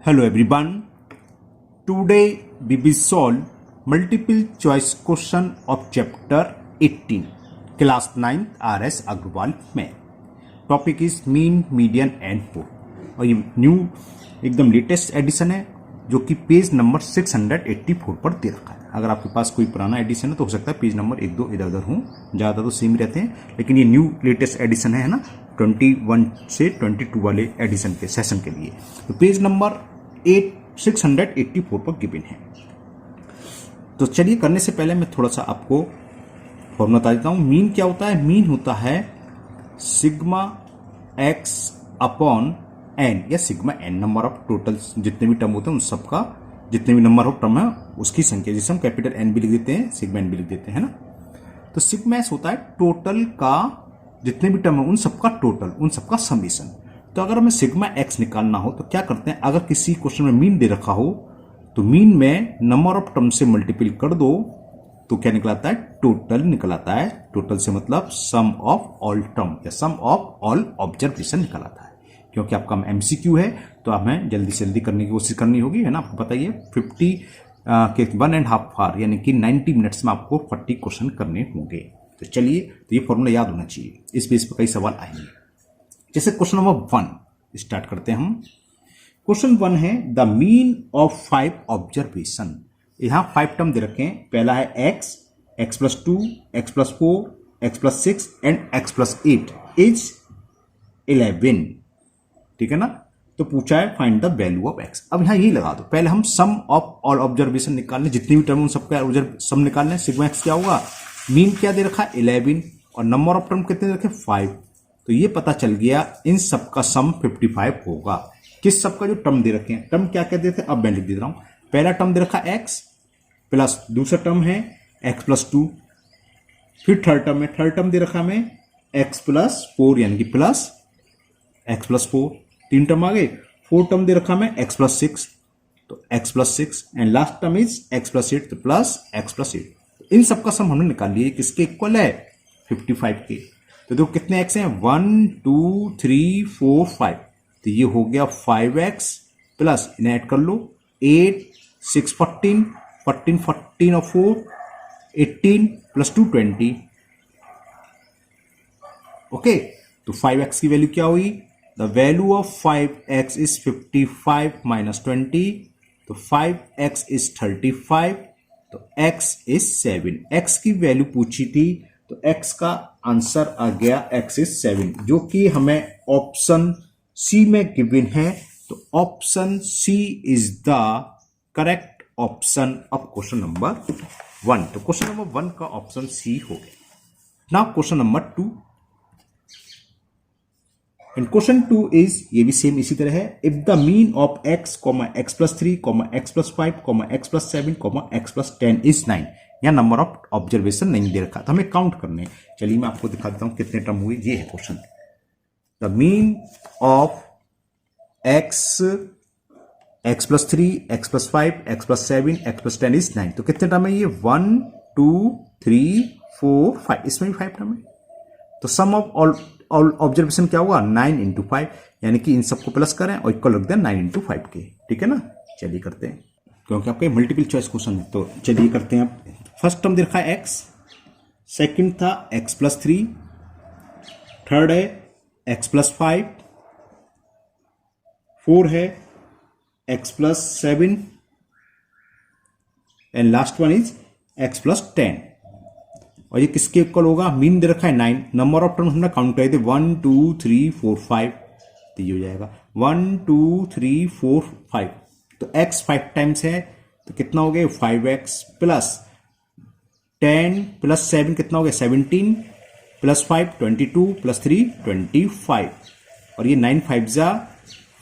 Hello everyone. Today we will solve multiple choice question of chapter 18 class 9th RS Agrawal में. Topic is mean median and mode और ये new एकदम latest edition है जो कि page number 684 पर दे रखा है. अगर आपके पास कोई पुराना एडिशन है तो हो सकता है पेज नंबर 1-2 इधर उधर हों, ज़्यादा तो सेम ही रहते हैं, लेकिन ये न्यू लेटेस्ट एडिशन है ना 21 से 22 वाले एडिशन के सेशन के लिए. तो पेज नंबर 684 पर गिवन है. तो चलिए करने से पहले मैं थोड़ा सा आपको फॉर्मूला बता देता हूँ. मीन क्या होता है? मीन होता है सिग्मा एक्स अपॉन एन या sigma n, number of total जितने भी टर्म होते हैं उन सबका जितने भी नंबर ऑफ टर्म है उसकी संख्या, जिसे हम कैपिटल एन भी लिख देते हैं, सिग्मा एन भी लिख देते हैं ना. तो सिग्मा एस होता है टोटल का जितने भी टर्म है उन सबका टोटल, उन सबका समीशन. तो अगर हमें सिग्मा एक्स निकालना हो तो क्या करते हैं, अगर किसी क्वेश्चन में मीन दे रखा हो तो मीन में नंबर ऑफ टर्म से मल्टीपल कर दो तो क्या निकलाता है? टोटल निकलाता है. टोटल से मतलब सम ऑफ ऑल टर्म या सम ऑफ ऑल ऑब्जर्वेशन निकलाता है. क्योंकि आपका एमसीक्यू है तो हमें जल्दी से जल्दी करने की कोशिश करनी होगी, है ना. आपको पता ही है 50 के 1.5 आवर यानी कि 90 मिनट्स में आपको 40 क्वेश्चन करने होंगे. तो चलिए, तो ये फॉर्मूला याद होना चाहिए, इस बेस पर कई सवाल आएंगे. जैसे क्वेश्चन नंबर 1 स्टार्ट करते हैं हम. क्वेश्चन 1 है द मीन ऑफ 5 ऑब्जर्वेशन. यहां 5 टर्म दे रखे हैं. पहला है x, x+2, x+4, x+6 and x+8 is 11. ठीक है ना. तो पूछा है find the value of x. अब यहां यही लगा दो. पहले हम सम ऑफ ऑल ऑब्जर्वेशन निकालने, जितनी भी टर्म उन सबका सम निकालने. सिग्मा x क्या होगा? मीन क्या दे रखा है? 11 और नंबर ऑफ टर्म कितने रखे? 5. तो ये पता चल गया इन सब का सम 55 होगा. किस सब का? जो टर्म दे रखे हैं. टर्म क्या क्या देते हैं अब मैं लिख दे रहा हूं. पहला टर्म दे रखा x प्लस दूसरा टर्म है x+2. फिर थर्ड टर्म है, थर्ड टर्म दे रखा हमें x+4 यानी कि प्लस x+4. 3 टर्म आ गए. फोर्थ टर्म दे रखा हमें x+6 तो x+6 and last term is x+8 तो प्लस x+8. इन सबका सम हमने निकाल लिया. किसके इक्वल है? 55 के. तो देखो कितने x हैं? 1 2 3 4 5. तो ये हो गया 5x प्लस इन्हें ऐड कर लो 8 6 14 14 14 और 4 18 प्लस 2 20. ओके. तो 5x की वैल्यू क्या हुई? The value of 5x is 55 minus 20. तो 5x इज 35. तो x इज 7. x की वैल्यू पूछी थी तो x का आंसर आ गया x इज 7, जो कि हमें ऑप्शन सी में गिवन है. तो option C is the correct option of question number 1. तो क्वेश्चन नंबर 1 का ऑप्शन सी हो गया. Now question number 2. And question 2 is, ये भी सेम इसी तरह है. If the mean of x, x+3, x+5, x+7, x+10 is 9. या नंबर ऑफ ऑब्जर्वेशन नहीं दे रखा तो हमें काउंट करने. चलिए मैं आपको दिखा देता हूं कितने टर्म हुए. ये है question. The mean of x, x+3, x+5, x+7, x+10 is 9. तो कितने टर्म है ये? 1 2 3 4 5. इसमें भी 5 टर्म है. तो सम ऑफ ऑल ऑब्जर्वेशन क्या होगा? 9 इंटू 5, यानी कि इन सबको प्लस करें और इक्वल रख दें 9 इंटू 5 के. ठीक है ना. चलिए करते हैं, क्योंकि आपके मल्टीपल चॉइस क्वेश्चन है. तो चलिए करते हैं. आप फर्स्ट टर्म दे रखा है x, सेकंड था x+3, थर्ड है x+5, 4 है x+7 and last one is x+10. और ये किसके इक्वल होगा? मीन दे रखा है 9. नंबर ऑफ टर्म हमने काउंट करे थे 1 2 3 4 5. तो ये हो जाएगा 1 2 3 4 5. तो x 5 टाइम्स है तो कितना हो गया? 5x प्लस 10 प्लस 7 कितना हो गया? 17 प्लस 5 22 प्लस 3 25. और ये 9 5 जा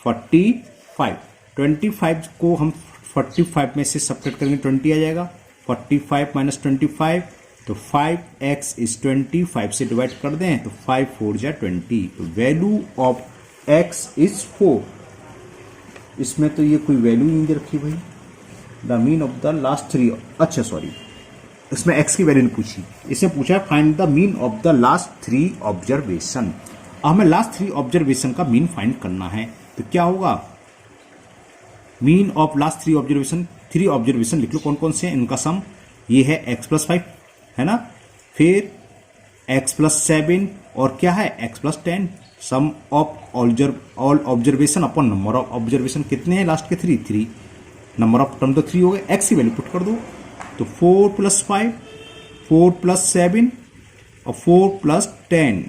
45. 25 को हम 45 में से सब्ट्रैक्ट करेंगे 20 आ जाएगा. 45 माइनस 25 तो 5x इज 25 से डिवाइड कर दें तो 5 4 जा 20. तो वैल्यू ऑफ x इज 4. इसमें तो ये कोई वैल्यू नहीं दे रखी भाई. The mean of the last 3. अच्छा सॉरी, इसमें x की वैल्यू नहीं पूछी. इसमें पूछा find the mean of the last 3 observation. हमें लास्ट 3 ऑब्जर्वेशन का मीन फाइंड करना है. तो क्या होगा? Mean of last three observation लिख लो कौन कौन से हैं, इनका सम ये है x+5 है ना, फिर x+7 और क्या है x+10, sum of all observation upon number of observation कितने हैं लास्ट के 3 नंबर ऑफ टर्म तो 3 हो गए, x की वैल्यू पुट कर दो तो 4+5 4+7 और 4+10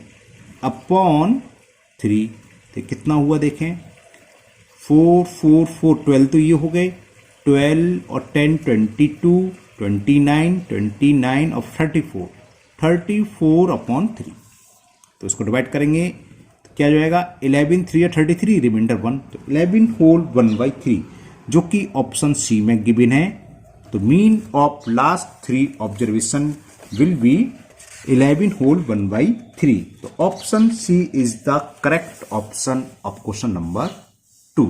अपॉन 3, तो कितना हुआ देखें 4 4 4 12 तो ये हो गए 12 और 10 22 29 और 34 अपॉन 3, तो इसको डिवाइड करेंगे तो क्या जो आएगा 11 3 या 33 रिमाइंडर 1, तो 11 होल 1/3 जो कि ऑप्शन सी में गिवन है। तो mean of last 3 observation will be 11 whole 1/3, तो option C is the correct option of question number 2।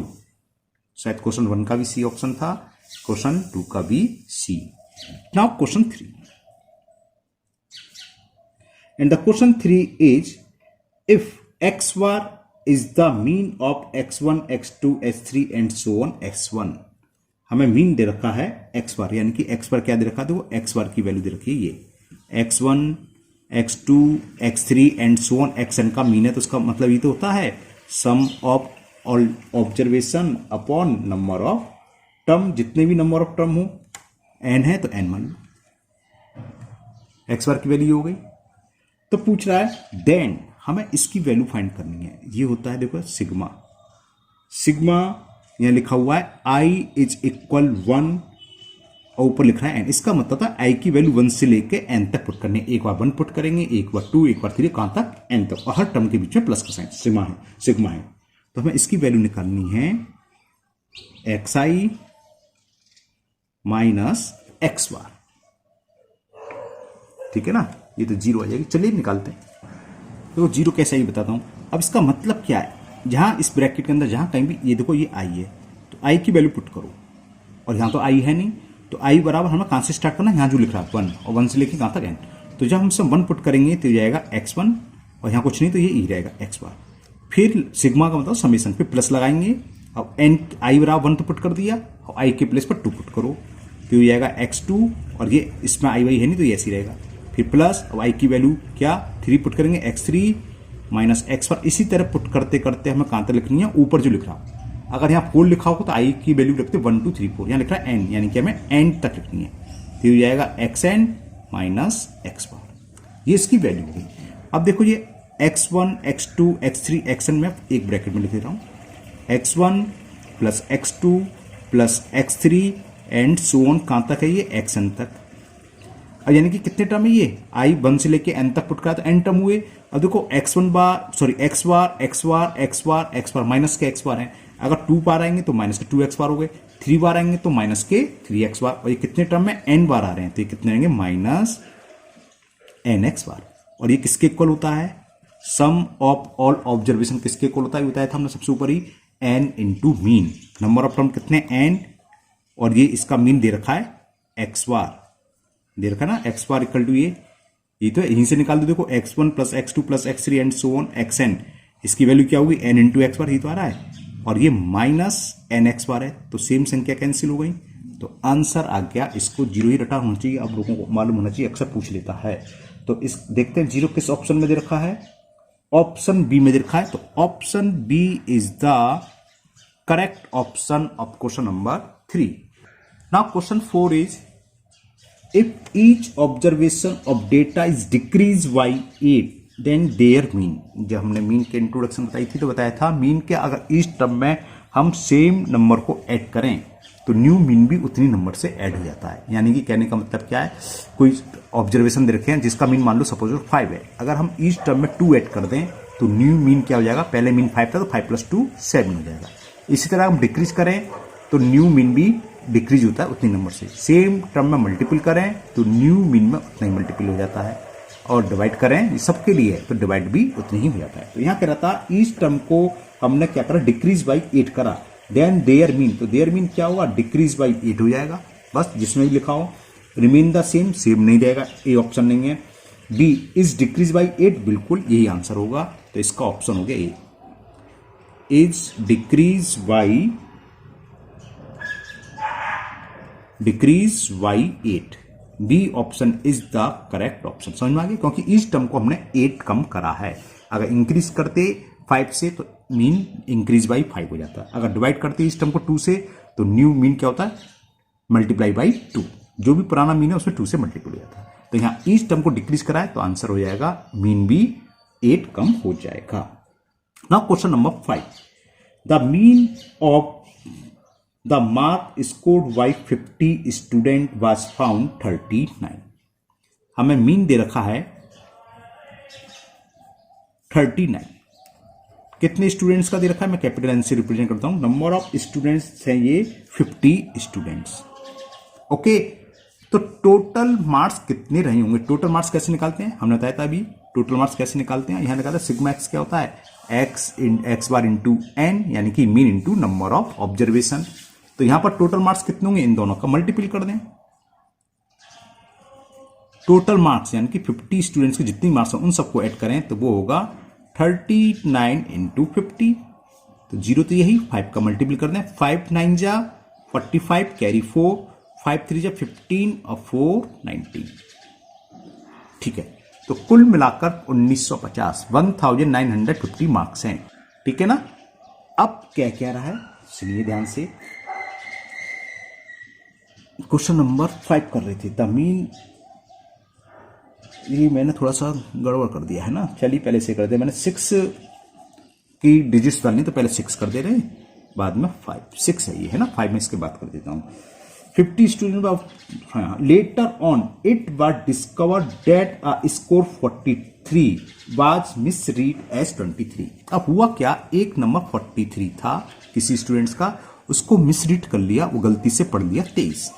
शायद क्वेश्चन 1 का भी सी ऑप्शन था, क्वेश्चन 2 का भी C. Now question 3, and the question 3 is if x bar is the mean of x1 x2 x3 and so on x1, हमें mean दे रखा है x बार, यानी कि x बार क्या दे रखा है, देखो x बार की वैल्यू दे रखी है ये x1 x2 x3 and so on xn का मीन है, तो उसका मतलब ये तो होता है sum of all observation upon number of term, जितने भी नंबर ऑफ टर्म हो n है तो n मान लो, x बार की वैल्यू हो गई। तो पूछ रहा है देन हमें इसकी वैल्यू फाइंड करनी है, ये होता है देखो सिग्मा, यहां लिखा हुआ है i इज इक्वल 1 और ऊपर लिख रहा है n, इसका मतलब था i की वैल्यू 1 से लेके n तक पुट करनी है, एक बार 1 पुट करेंगे, एक बार 2, एक बार 3, कहां तक n तक, और हर टर्म के बीच में प्लस का साइन सिग्मा है। तो हमें इसकी वैल्यू निकालनी है xi माइनस x बार, ठीक है ना, ये तो 0 आ जाएगी। चलिए निकालते हैं, तो 0 कैसे ही बताता हूं। अब इसका मतलब क्या है, जहां इस ब्रैकेट के अंदर जहां कहीं भी ये देखो ये i है, तो i की वैल्यू पुट करो, और यहां तो i है नहीं, तो i बराबर हमें कहां से स्टार्ट करना है, यहां जो लिख रहा है 1, और 1 से लेके कहां तक n, तो जब हम सब 1 पुट करेंगे तो जाएगा x1 और यहां कुछ नहीं तो ये e रहेगा x बार, फिर सिग्मा का मतलब समेशन, फिर प्लस लगाएंगे, अब n i बराबर 1 तो पुट कर दिया और i के प्लेस पर 2 पुट करो, तो ये जाएगा x2 और ये इसमें i y है नहीं तो ये ऐसे ही रहेगा, फिर प्लस अब i की वैल्यू क्या 3 पुट करेंगे x3 माइनस x पर, इसी तरह पुट करते करते हमें कहां तक लिखनी है, ऊपर जो लिख रहा हूं, अगर यहाँ 4 लिखा होगा तो i की वैल्यू लिखते 1 2 3 4, यहाँ लिख रहा है n, यानी कि हमें n तक लिखनी है, तो ये जाएगा xn माइनस x बार, ये इसकी वैल्यू होगी। अब देखो ये x1 x2 x3 xn में एक ब्रैकेट में लिख देता हूं, x1 plus x2 plus x3 and so on कहां तक है ये xn तक, अब यानी कि कितने टर्म है ये i 1 से लेके n तक पुट करा तो n टर्म हुए। अब देखो x1 बार सॉरी x बार x बार x बार x बार माइनस के x बार है, अगर 2 बार आएंगे तो माइनस के 2x बार हो गए, 3 बार आएंगे तो माइनस के 3x बार, और ये कितने टर्म में n बार आ रहे हैं तो ये कितने आएंगे माइनस nx बार, और ये किसके इक्वल होता है, सम ऑफ ऑल ऑब्जर्वेशन किसके इक्वल होता है, बताया था हमने सबसे ऊपर ही n into mean, number of term कितने n, और ये इसका मीन दे रखा है x बार, दे रखा ना x बार इक्वल टू ये तो यहीं से निकाल दो, देखो x1 plus x2 plus x3 and so on xn, इसकी वैल्यू क्या होगी n इंटू x बार, ही तो आ रहा है, और ये माइनस nx बार है, तो सेम संख्या कैंसिल हो गई, तो आंसर आ गया, इसको 0 ही रटा होना चाहिए, आप लोगों को मालूम होना चाहिए, अक्सर पूछ लेता है। तो इस देखते हैं 0 किस ऑप्शन में दे रखा है, ऑप्शन बी में दे रखा है, तो option B is the correct option of question number 3। Now question 4 is if each observation of data is decreased by 8 then their mean, जब हमने मीन के इंट्रोडक्शन बताई थी तो बताया था मीन के अगर इस टर्म में हम सेम नंबर को ऐड करें तो न्यू मीन भी उतनी नंबर से ऐड हो जाता है, यानी कि कहने का मतलब क्या है, कोई ऑब्जर्वेशन दे रखे हैं जिसका मीन मान लो सपोज 5 है, अगर हम इस टर्म में 2 ऐड कर दें तो न्यू मीन क्या हो जाएगा, पहले मीन 5 था तो 5 + 2 7 हो जाएगा। इसी तरह हम डिक्रीज करें तो न्यू मीन भी डिक्रीज होता है उतनी नंबर से, सेम टर्म में मल्टीपल करें तो न्यू मीन में उतना ही मल्टीपल हो जाता है, और डिवाइड करें सबके लिए है तो डिवाइड भी उतनी ही हो जाता है। तो यहाँ कह रहा था इस टर्म को हमने क्या करा, डिक्रीज बाई 8 करा, देन देयर मीन, तो देयर मीन क्या होगा, डिक्रीज बाई 8 हो जाएगा, बस जिसमें भी लिखा हो, रिमेन द सेम नहीं रहेगा, ए ऑप्शन नहीं है। बी इज डिक्रीज बाई 8, बिल्कुल यही आंसर होगा, तो इसका ऑप्शन हो गया A, is decrease by decrease by 8। B option is the correct option. समझ में आ गया, क्योंकि इस टर्म को हमने 8 कम करा है। अगर इंक्रीज करते 5 से तो मीन इंक्रीज बाई 5 हो जाता है। अगर डिवाइड करते इस टर्म को 2 से तो न्यू मीन क्या होता है, मल्टीप्लाई बाई 2। जो भी पुराना मीन है उसमें 2 से मल्टीप्लाई हो जाता है। तो यहां इस टर्म को डिक्रीज कराए तो आंसर हो जाएगा मीन भी 8 कम हो जाएगा। Now question number 5, the mean of the mark scored by 50 student was found 39। हमें मीन दे रखा है 39। कितने स्टूडेंट्स का दे रखा है, मैं कैपिटल एन से रिप्रेजेंट करता हूं। नंबर ऑफ स्टूडेंट्स हैं ये 50 स्टूडेंट्स। ओके, तो टोटल मार्क्स कितने रहे होंगे। टोटल मार्क्स कैसे निकालते हैं, हमने बताया था अभी। टोटल मार्क्स कैसे निकालते हैं, यहां निकालते हैं सिग्मा एक्स क्या होता है, एक्स बार इंटू एन, यानी कि mean into number of observation. तो यहां पर टोटल मार्क्स कितने होंगे, इन दोनों का मल्टीपल कर दें। टोटल मार्क्स यानी कि 50 स्टूडेंट्स के जितनी मार्क्स हैं उन सबको ऐड करें तो वो होगा 39 इंटू 50। तो जीरो तो यही, 5 का मल्टीपल कर दें। 5 9 जा 45, कैरी 4, 5 3 जा 15 और 4 19। ठीक है, तो कुल मिलाकर 1950 1950 मार्क्स हैं। ठीक है ना। अब क्या कह रहा है, सुनिए ध्यान से। क्वेश्चन नंबर 5 कर रहे थे, द मीन, ये मैंने थोड़ा सा गड़बड़ कर दिया है ना। चलिए पहले से कर दे, मैंने 6 की डिजिट्स डालनी तो पहले 6 कर दे रहे, बाद में 5। 6 है ये, है ना। 5 में इसके बात कर देता हूं। 50 student later on it was discovered that a score 43 was misread as 23। अब हुआ क्या, एक नंबर 43 था किसी स्टूडेंट्स का, उसको मिसरीड कर लिया, वो गलती से पढ़ लिया 23।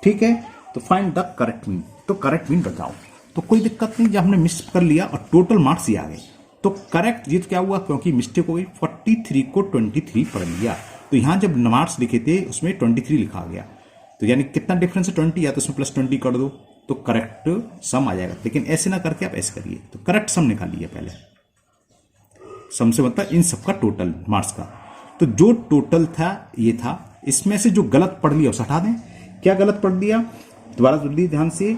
ठीक है, तो फाइंड द करेक्ट मीन। तो करेक्ट मीन बताओ। तो कोई दिक्कत नहीं, जब हमने मिस कर लिया और टोटल मार्क्स ही आ गए तो करेक्ट जीत क्या हुआ, क्योंकि मिस्टेक हो गई, 43 को 23 पढ़ लिया। तो यहां जब मार्क्स लिखे थे उसमें 23 लिखा गया, तो यानी कितना डिफरेंस है 20, या तो उसमें +20 कर दो तो करेक्ट सम आ जाएगा। लेकिन ऐसे ना करके आप ऐसे करिए, तो करेक्ट सम निकालिए पहले। सम से मतलब इन सबका टोटल मार्क्स का। तो जो टोटल था ये था, इसमें से जो गलत पढ़ लिया उसे हटा दें। क्या गलत पढ़ दिया, दोबारा सुन लीजिए ध्यान से।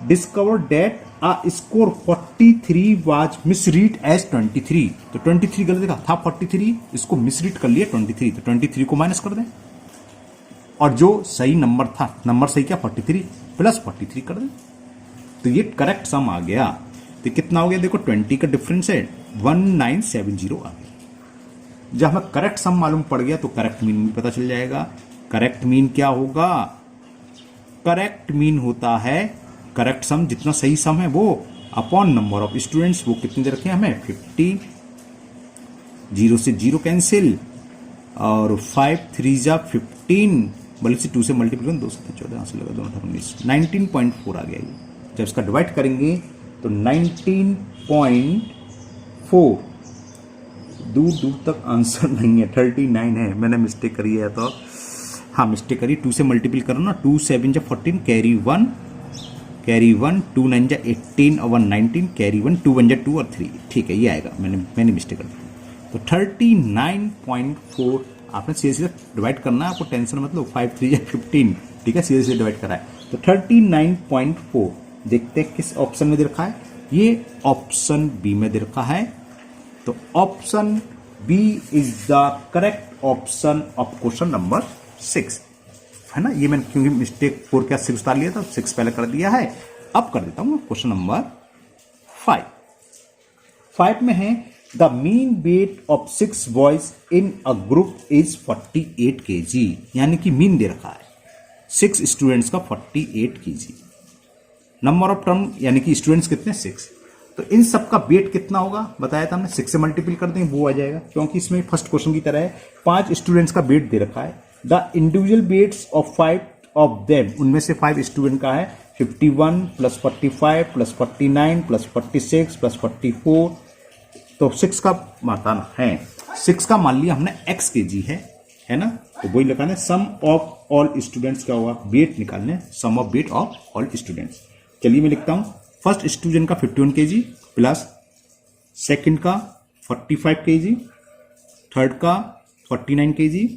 Discover that a score 43 was misread as 23। तो 23 गलत लिखा था 43, इसको मिसरीड कर लिया 23, तो 23 को माइनस कर दें। और जो सही नंबर था, नंबर सही क्या 43 प्लस 43 कर दें, तो ये करेक्ट सम आ गया। तो कितना हो गया, देखो 20 का डिफरेंस है, 1970 आ गया। जब हमें करेक्ट सम मालूम पड़ गया तो करेक्ट मीन भी पता चल जाएगा। करेक्ट मीन क्या होगा, करेक्ट मीन होता है करेक्ट सम, जितना सही सम है वो अपॉन नंबर ऑफ स्टूडेंट्स। वो कितने दे रखे हैं हमें 50, 0 से 0 कैंसिल, और 5 3 जा 15, बल्कि से 2 से मल्टीप्लाई 2 से 14 से लगा 19, 19.4 आ गया ये। जब इसका डिवाइड करेंगे तो 19.4 दूर दूर तक आंसर नहीं है, 39 है। मैंने मिस्टेक करी है, तो हाँ मिस्टेक करी, 2 से मल्टीपल करो ना, 2 7 जा 14, कैरी 1, 2 9 जा 18 और 1 19, कैरी 1, 2 1 जा 2 और 3। ठीक है, ये आएगा, मैंने मिस्टेक कर दी। तो 39.4 आपने सीधे सीधे डिवाइड करना है, आपको टेंशन मतलब 5 3 जा 15। ठीक है, सीधे सीधे डिवाइड करा है। तो 39.4 देखते हैं किस ऑप्शन में दे रखा है, ये ऑप्शन बी में दे रखा है। तो option B is the correct option of question number 6, है ना। ये मैंने क्योंकि मिस्टेक 4 क्या 6 उतार लिया था, 6 पहले कर दिया है। अब कर देता हूं क्वेश्चन नंबर 5। 5 में है the mean weight of 6 boys in a group is 48 kg, यानी कि मीन दे रखा है 6 स्टूडेंट्स का 48 kg। नंबर ऑफ टर्म यानी कि स्टूडेंट्स कितने 6, तो इन सबका वेट कितना होगा बताया था हमने, 6 से मल्टीपल कर देंगे वो आ जाएगा, क्योंकि इसमें फर्स्ट क्वेश्चन की तरह है 5 स्टूडेंट्स का वेट दे रखा है। The individual weights of 5 of them, उनमें से 5 स्टूडेंट का है 51 + 45 + 49 + 46 + 44। तो 6 का माता है, 6 का मान लिया हमने x kg है ना। तो वही लगाना, सम ऑफ ऑल स्टूडेंट्स क्या होगा, वेट निकालने, sum of weight of all students. चलिए मैं लिखता हूं, फर्स्ट स्टूडेंट का 51 kg प्लस सेकंड का 45 kg, थर्ड का 49 kg,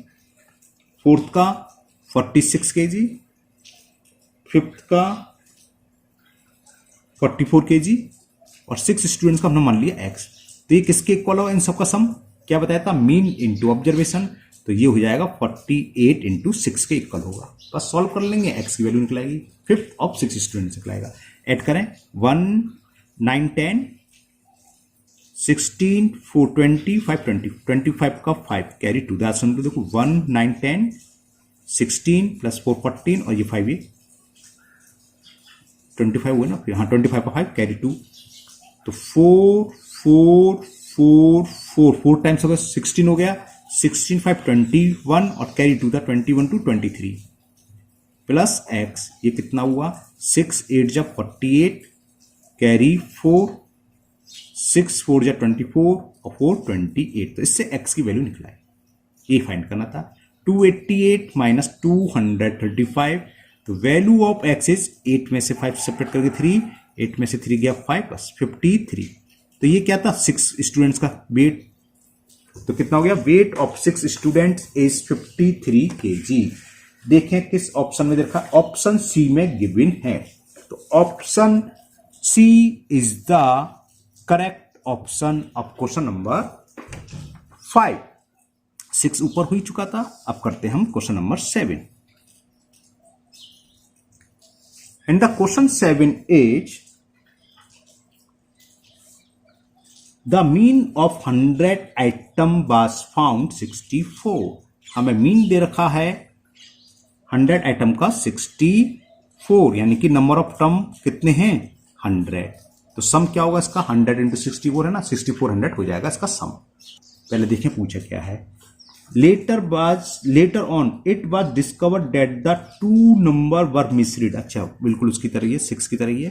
फोर्थ का 46 kg, फिफ्थ का 44 kg और 6 स्टूडेंट्स का हमने मान लिया x। तो ये किसके इक्वल होगा इन सबका सम? क्या बताया था? Mean into observation. तो ये हो जाएगा 48 इंटू 6 के इक्वल होगा। तो सॉल्व कर लेंगे, x की वैल्यू निकलाएगी, फिफ्थ ऑफ 6 स्टूडेंट्स निकलाएगा। ऐड करें 1 9 10 16 4 20 5 20 25 का 5 कैरी टू दैट सम। देखो 1 9 10 16 प्लस 4 14 और ये 5 ये 25 हुआ ना, हाँ 25 का 5 कैरी टू। तो 4 4 4 4 4 टाइम्स हो गया 16 हो गया, 16 5 21 और कैरी टू था 21 टू 23 प्लस x। ये कितना हुआ 6 8 जब 48 कैरी 4 6 4 जब 24 और 4 28। तो इससे x की वैल्यू निकला है, ये फाइंड करना था। 288 माइनस 235। तो वैल्यू ऑफ x इज 8 में से 5 सेपरेट करके 3, 8 में से 3 गया 5 प्लस 53। तो ये क्या था 6 स्टूडेंट्स का वेट। तो कितना हो गया? Weight of 6 students is 53 kg। देखें किस ऑप्शन में देखा, ऑप्शन सी में गिवन है। तो option C is the correct option of question number 5। 6 ऊपर हो चुका था, अब करते हैं हम question number 7। And the question 7 is the mean of 100 item was found 64। हमें मीन दे रखा है 100 आइटम का 64, यानी कि नंबर ऑफ टर्म कितने हैं 100। तो सम क्या होगा इसका? 100 इंटू 64 है ना, 6400 हो जाएगा इसका सम। पहले देखें पूछा क्या है। Letter on it was discovered that the 2 number were misread. अच्छा बिल्कुल उसकी तरह ही है, 6 की तरह ही है।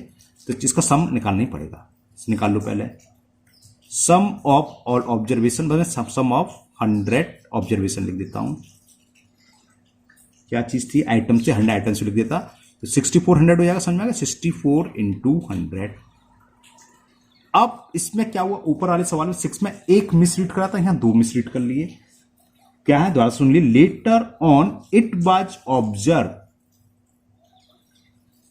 तो इसका सम निकालना ही पड़ेगा, निकाल लो पहले। Sum of all observation, sum of 100 observation लिख देता हूं। क्या चीज थी? आइटम से 100 आइटम से लिख देता तो 6400 हो जाएगा, समझ में आ गया? 64 इंटू 100। अब इसमें क्या हुआ, ऊपर वाले सवाल में 6 में 1 मिसरीड करा था, यहां 2 मिसरीड कर लिए। क्या है? दोबारा सुन लिए। Letter on it was observe,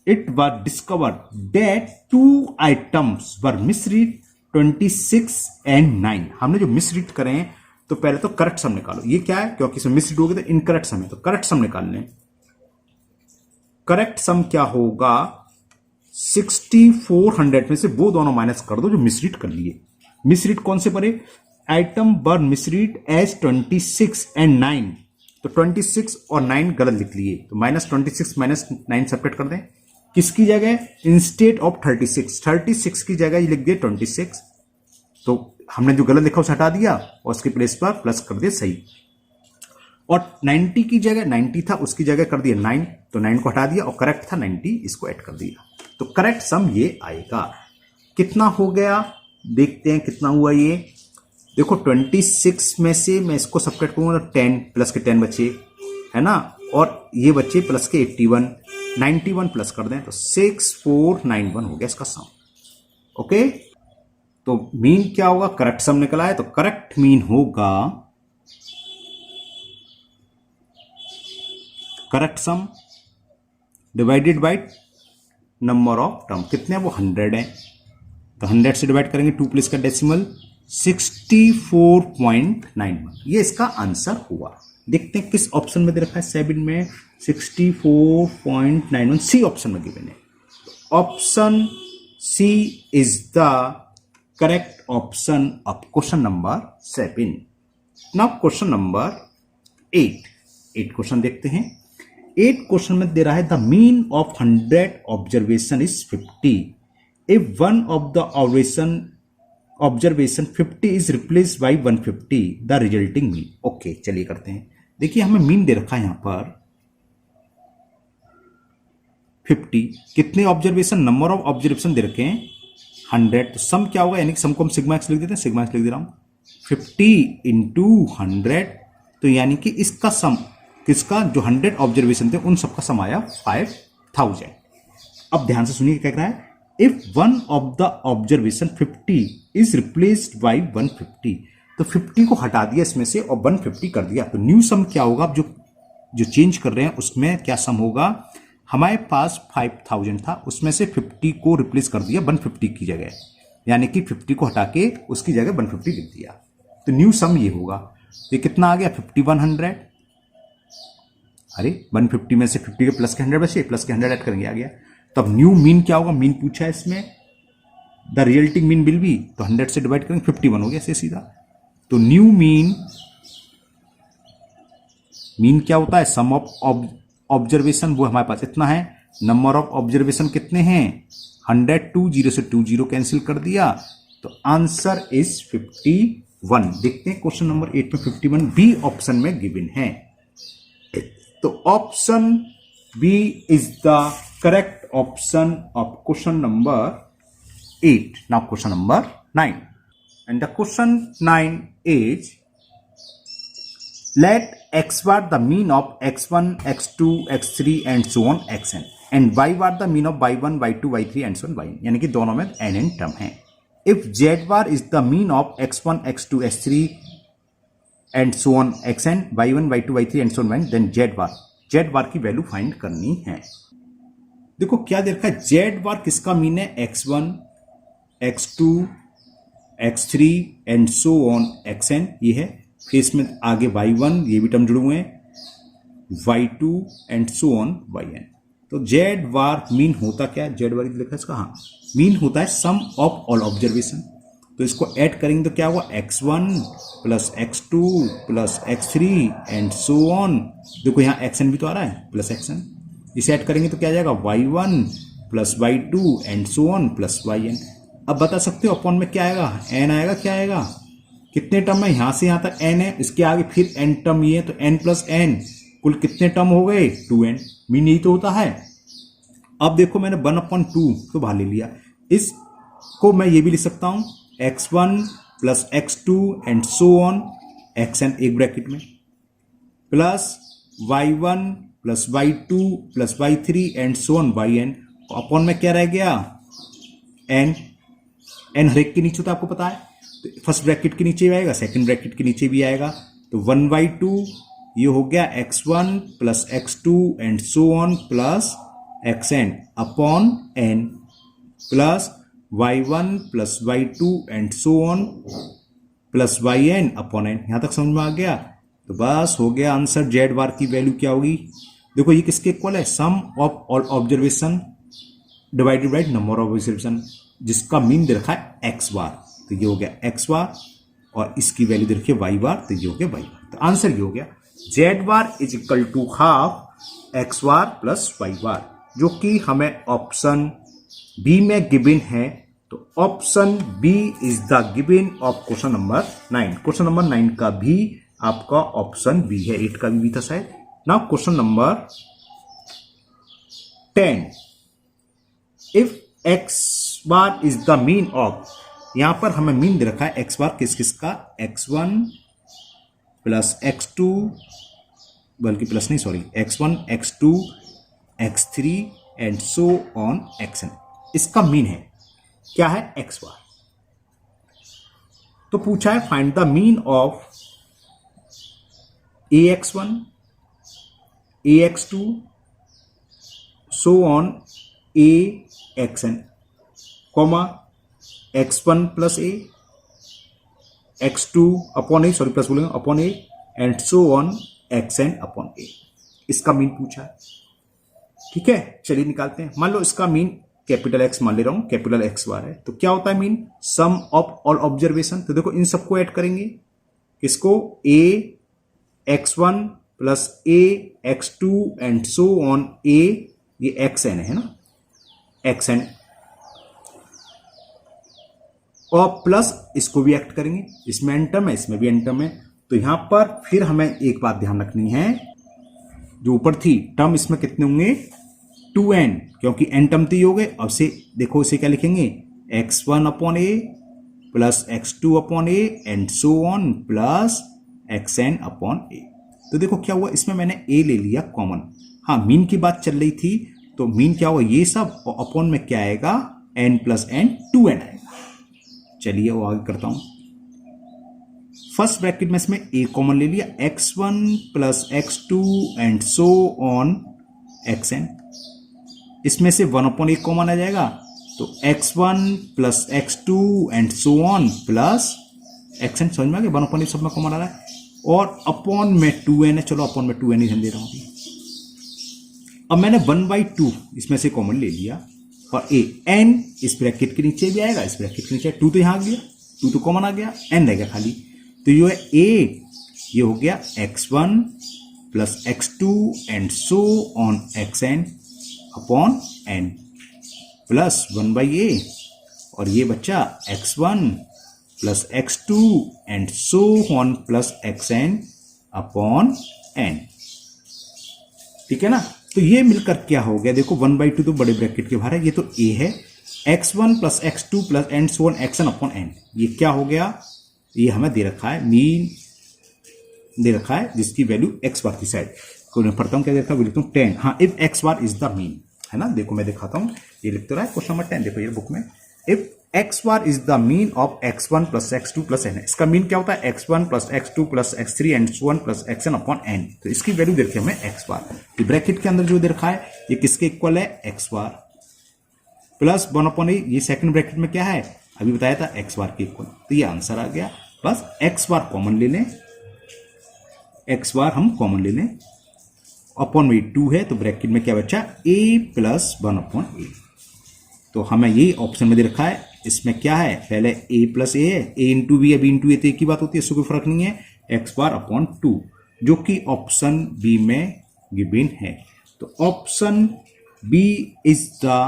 it was discovered that 2 items were misread 26 and 9। हमने जो मिसरीड करें तो पहले तो करेक्ट सम निकालो। ये क्या है? क्योंकि इसमें मिसरीड हो गया तो इनकरेक्ट सम है, तो करेक्ट सम निकाल लें। करेक्ट सम क्या होगा? 6400 में से वो दोनों माइनस कर दो जो मिसरीड कर लिए। मिसरीड कौन से परे? Item were misread as 26 and 9। तो 26 और 9 गलत लिख लिए, तो माइनस 26 माइनस 9 सेपरेट कर दें। किसकी जगह? इंस्टेड ऑफ 36 की जगह ये लिख दिए 26। तो हमने जो गलत लिखा उसे हटा दिया और उसके प्लेस पर प्लस कर दिया सही। और 90 की जगह 90 था, उसकी जगह कर दिया 9, तो 9 को हटा दिया और करेक्ट था 90, इसको ऐड कर दिया। तो करेक्ट सम ये आएगा। कितना हो गया देखते हैं कितना हुआ ये। देखो 26 में से मैं इसको सब्ट्रैक्ट करूंगा तो 10 प्लस के 10 बचे है ना, और ये बचे प्लस के 81, 91 प्लस कर दें तो 6491 हो गया इसका सम। ओके, तो मीन क्या होगा? करेक्ट सम निकला है, तो करेक्ट मीन होगा correct some divided by number of term. कितने हैं वो? 100 है, तो 100 से डिवाइड करेंगे 2 प्लस का डेसिमल 64.91। ये इसका आंसर हुआ। देखते हैं किस ऑप्शन में दे रखा है 7 में 64.91, सी ऑप्शन में गिवन है। Option C is the correct option of question number 7। Now question number 8 question देखते हैं। 8 क्वेश्चन में दे रहा है the mean of 100 observation is 50 if one of the observation 50 is replaced by 150 the resulting mean. Okay चलिए करते हैं। देखिए हमें मीन दे रखा है यहां पर 50, कितने ऑब्जर्वेशन, नंबर ऑफ ऑब्जर्वेशन दे रखे हैं 100, तो सम क्या होगा, यानी कि सम को हम सिग्मा एक्स लिख देते हैं, सिग्मा एक्स लिख दे रहा हूं 50 इंटू 100, तो यानी कि इसका सम किसका, जो 100 ऑब्जर्वेशन थे उन सबका सम आया 5000। अब ध्यान से सुनिए क्या कह रहा है, if one of the observation 50 is replaced by 150, तो 50 को हटा दिया इसमें से और 150 कर दिया, तो न्यू सम क्या होगा, अब जो जो चेंज कर रहे हैं उसमें क्या सम होगा, हमारे पास 5000 था, उसमें से 50 को रिप्लेस कर दिया 150 की जगह, यानी कि 50 को हटा के उसकी जगह 150 लिख दिया। तो न्यू सम ये होगा। ये कितना आ गया 5100। अरे 150 में से 50 के प्लस के 100 बचे, प्लस के 100 ऐड करेंगे, आ गया। तब न्यू मीन क्या होगा, मीन पूछा है इसमें, the resulting mean will be, तो 100 से डिवाइड करेंगे 51 हो गया ऐसे सीधा। तो न्यू मीन क्या होता है, सम ऑफ ऑब्जर्वेशन, वो हमारे पास इतना है। नंबर ऑफ ऑब्जर्वेशन कितने हैं 102, 0 से 2 0 कैंसिल कर दिया, तो आंसर इज 51। देखते हैं क्वेश्चन नंबर 8 में 51 बी ऑप्शन में गिवन है। तो option B is the correct option of question number 8. Now question number 9. And the question 9 is, let x bar the mean of x1, x2, x3 and so on xn, and y bar the mean of y1, y2, y3 and so on yn, यानी कि दोनों में n term है। If z bar is the mean of x1, x2, x3 and so on xn, y1, y2, y3 and so on yn, then z bar की value find करनी है। देखो क्या दे रखा है, z bar किसका मीन है, x1, x2, x3 and so on xn, ये है। फिर इसमें आगे y1, ये भी टर्म जुड़े हुए हैं, y2 and so on yn। तो z बार मीन होता क्या है, z बार लिखा है इसका, हाँ मीन होता है सम ऑफ ऑल ऑब्जर्वेशन। तो इसको ऐड करेंगे तो क्या हुआ, x1 plus x2 plus x3 and so on, देखो यहाँ xn भी तो आ रहा है प्लस xn, इसे ऐड करेंगे तो क्या आ जाएगा y1 plus y2 and so on plus yn। अब बता सकते हो अपॉन में क्या आएगा, n आएगा, क्या आएगा, कितने टर्म है, यहां से यहां तक n है, इसके आगे फिर n टर्म ये है, तो n प्लस n कुल कितने टर्म हो गए 2n। मीन यही तो होता है। अब देखो मैंने 1/2 तो बाहर ले लिया, इसको मैं ये भी लिख सकता हूं x1 plus x2 and so on xn एक ब्रैकेट में, plus y1 plus y2 plus y3 and so on yn, upon में क्या रह गया n हर एक के नीचे होता है, आपको पता है। तो फर्स्ट ब्रैकेट के नीचे भी आएगा, सेकंड ब्रैकेट के नीचे भी आएगा, तो 1/2 ये हो गया x1 plus x2 and so on plus xn upon n, plus y1 plus y2 and so on plus yn upon n। यहां तक समझ में आ गया। तो बस हो गया आंसर। जेड बार की वैल्यू क्या होगी, देखो ये किसके इक्वल है, sum of all observation divided by number of observation, जिसका मीन दे रखा है एक्स बार, तो ये हो गया एक्स बार, और इसकी वैल्यू दे रखी है वाई बार, तो ये हो गया वाई बार। तो आंसर ये हो गया Z bar is equal to half x bar plus y bar, जो कि हमें ऑप्शन बी में गिवन है। तो option B is the given of question number 9। Question number 9 का भी आपका ऑप्शन बी है, 8 का भी था शायद। Now question number 10, if x bar is the mean of, यहां पर हमें मीन दे रखा है एक्स बार किस किस का, x1 प्लस x2, बल्कि प्लस नहीं sorry, x1 x2 x3 and so on xn, इसका मीन है क्या है एक्स बार। तो पूछा है find the mean of ax1 ax2 so on axn, comma x1 plus a, x2 upon a, sorry plus बोलेंगे upon a, and so on xn upon a, इसका mean पूछा है। ठीक है, चलिए निकालते हैं। मान लो इसका मीन कैपिटल X मान ले रहा हूं, कैपिटल X बार है, तो क्या होता है mean, sum of all observation. तो देखो इन सबको ऐड करेंगे, इसको a x1 plus a x2 and so on a, ये xn है ना, xn, और प्लस इसको भी ऐड करेंगे, इसमें n टर्म है, इसमें भी n टर्म है। तो यहां पर फिर हमें एक बात ध्यान रखनी है, जो ऊपर थी टर्म इसमें कितने होंगे 2n, क्योंकि n टर्म तो हो गए। अब से देखो इसे क्या लिखेंगे, x1 upon a plus x2 upon a and so on plus xn upon a। तो देखो क्या हुआ, इसमें मैंने a ले लिया कॉमन। हाँ, मीन की बात चल रही थी, तो मीन क्या होगा ये सब, और अपॉन में क्या आएगा n प्लस n 2n आएगा। चलिए वो आगे करता हूं। फर्स्ट ब्रैकेट में इसमें a कॉमन ले लिया, x1 plus x2 and so on xn। इसमें से 1/a कॉमन आ जाएगा, तो x1 plus x2 and so on plus xn। समझ में आ गया, 1/a सब में कॉमन आ रहा है। और अपॉन में 2n है, चलो अपॉन में 2n ही ध्यान दे रहा हूं अभी। अब मैंने 1/2 इसमें से कॉमन ले लिया और a n इस ब्रैकेट के नीचे भी आएगा, इस ब्रैकेट के नीचे 2 तो यहां आ गया, 2 तो कॉमन आ गया, n रह गया खाली। तो ये है a, ये हो गया x1 plus x2 and so on xn upon n plus 1/a, और ये बच्चा x1 plus x2 and so on plus xn upon n। ठीक है ना। तो ये मिलकर क्या हो गया, देखो 1/2 तो बड़े ब्रैकेट के बाहर है, ये तो a है, x1 plus x2 plus and so on xn upon n। ये क्या हो गया, ये हमें दे रखा है, मीन दे रखा है जिसकी वैल्यू x बार की साइड को मैं पढ़ता हूं, क्या देखा लिखता हूं 10। हाँ, if x bar is the mean, है ना। देखो मैं दिखाता हूं, ये लिखते रहा है क्वेश्चन नंबर 10, देखो ये बुक में, if x bar is the mean of x1 plus x2 plus n। इसका मीन क्या होता है, x1 plus x2 plus x3 and so on plus xn upon n। तो इसकी वैल्यू देखिए हमें x बार, तो ब्रैकेट के अंदर जो दे रखा है ये किसके इक्वल है, x बार प्लस 1/a। ये सेकंड ब्रैकेट में क्या है, अभी बताया था x बार के इक्वल। तो ये आंसर आ गया। बस x बार कॉमन ले लें, x बार हम कॉमन ले लें, अपॉन में 2 है तो ब्रैकेट में क्या बचा, a प्लस 1/a। तो हमें ये ऑप्शन में दे रखा है, इसमें क्या है, पहले a प्लस a है, a इंटू बी है, b इंटू ए, तो एक ही बात होती है, इससे कोई फर्क नहीं है, x बार अपॉन 2, जो कि ऑप्शन बी में गिवन है। तो option B is the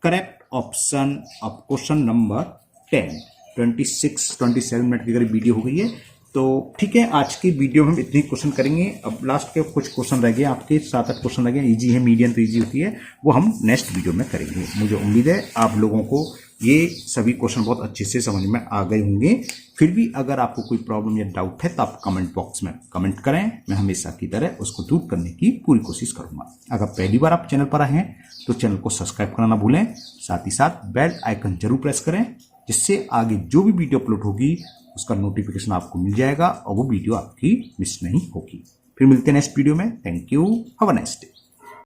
correct option of question number 10। 27 minute की करीब वीडियो हो गई है। तो ठीक है, आज की वीडियो में हम इतने क्वेश्चन करेंगे। अब लास्ट के कुछ क्वेश्चन रह गए, आपके 7-8 क्वेश्चन रह गए, इजी है, मीडियम तो इजी होती है, वो हम नेक्स्ट वीडियो में करेंगे। मुझे उम्मीद है आप लोगों को ये सभी क्वेश्चन बहुत अच्छे से समझ में आ गए होंगे। फिर भी अगर आपको कोई प्रॉब्लम या डाउट है तो आप कमेंट बॉक्स में कमेंट करें, मैं हमेशा की तरह उसको दूर करने की पूरी कोशिश करूंगा। अगर पहली बार आप चैनल पर आए हैं तो चैनल को सब्सक्राइब करना ना भूलें, साथ ही साथ बेल आइकन जरूर प्रेस करें, जिससे आगे जो भी वीडियो अपलोड होगी उसका नोटिफिकेशन आपको मिल जाएगा और वो वीडियो आपकी मिस नहीं होगी। फिर मिलते हैं नेक्स्ट वीडियो में। Thank you, have a nice day.